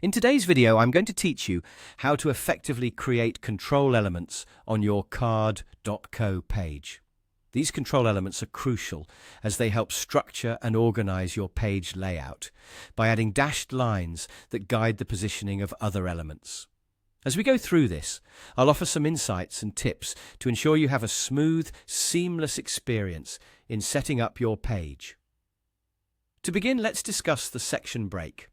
In today's video, I'm going to teach you how to effectively create control elements on your card.co page. These control elements are crucial as they help structure and organize your page layout by adding dashed lines that guide the positioning of other elements. As we go through this, I'll offer some insights and tips to ensure you have a smooth, seamless experience in setting up your page. To begin, let's discuss the section break.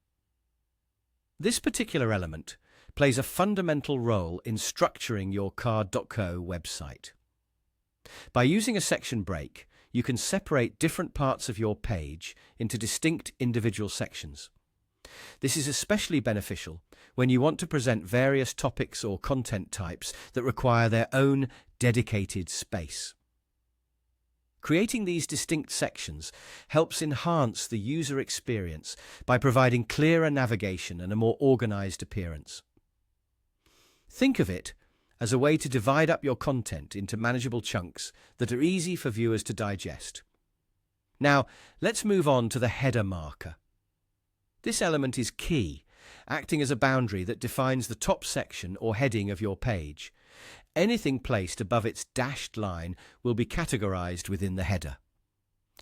This particular element plays a fundamental role in structuring your card.co website. By using a section break, you can separate different parts of your page into distinct individual sections. This is especially beneficial when you want to present various topics or content types that require their own dedicated space. Creating these distinct sections helps enhance the user experience by providing clearer navigation and a more organized appearance. Think of it as a way to divide up your content into manageable chunks that are easy for viewers to digest. Now, let's move on to the header marker. This element is key, acting as a boundary that defines the top section or heading of your page. Anything placed above its dashed line will be categorized within the header.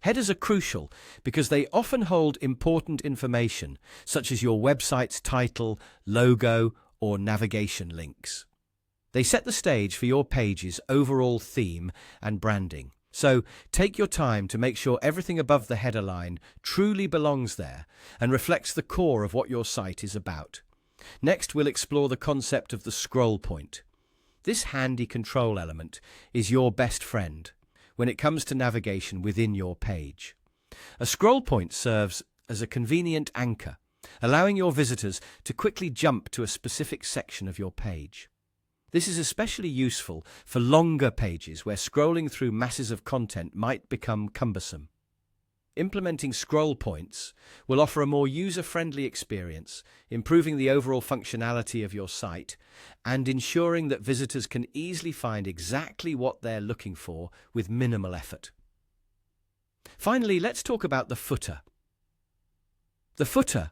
Headers are crucial because they often hold important information, such as your website's title, logo, or navigation links. They set the stage for your page's overall theme and branding. So take your time to make sure everything above the header line truly belongs there and reflects the core of what your site is about. Next, we'll explore the concept of the scroll point. This handy control element is your best friend when it comes to navigation within your page. A scroll point serves as a convenient anchor, allowing your visitors to quickly jump to a specific section of your page. This is especially useful for longer pages where scrolling through masses of content might become cumbersome. Implementing scroll points will offer a more user-friendly experience, improving the overall functionality of your site and ensuring that visitors can easily find exactly what they're looking for with minimal effort. Finally, let's talk about the footer. The footer,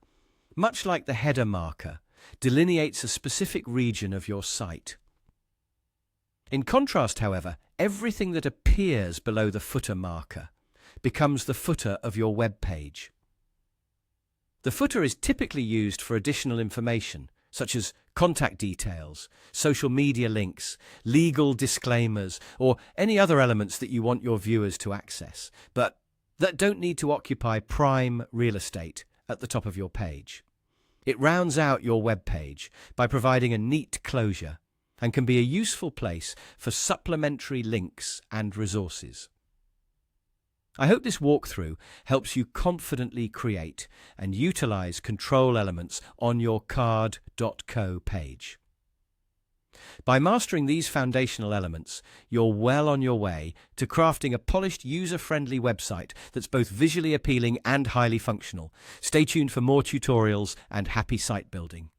much like the header marker, delineates a specific region of your site. In contrast, however, everything that appears below the footer marker becomes the footer of your web page. The footer is typically used for additional information, such as contact details, social media links, legal disclaimers, or any other elements that you want your viewers to access, but that don't need to occupy prime real estate at the top of your page. It rounds out your web page by providing a neat closure and can be a useful place for supplementary links and resources. I hope this walkthrough helps you confidently create and utilize control elements on your card.co page. By mastering these foundational elements, you're well on your way to crafting a polished, user-friendly website that's both visually appealing and highly functional. Stay tuned for more tutorials and happy site building.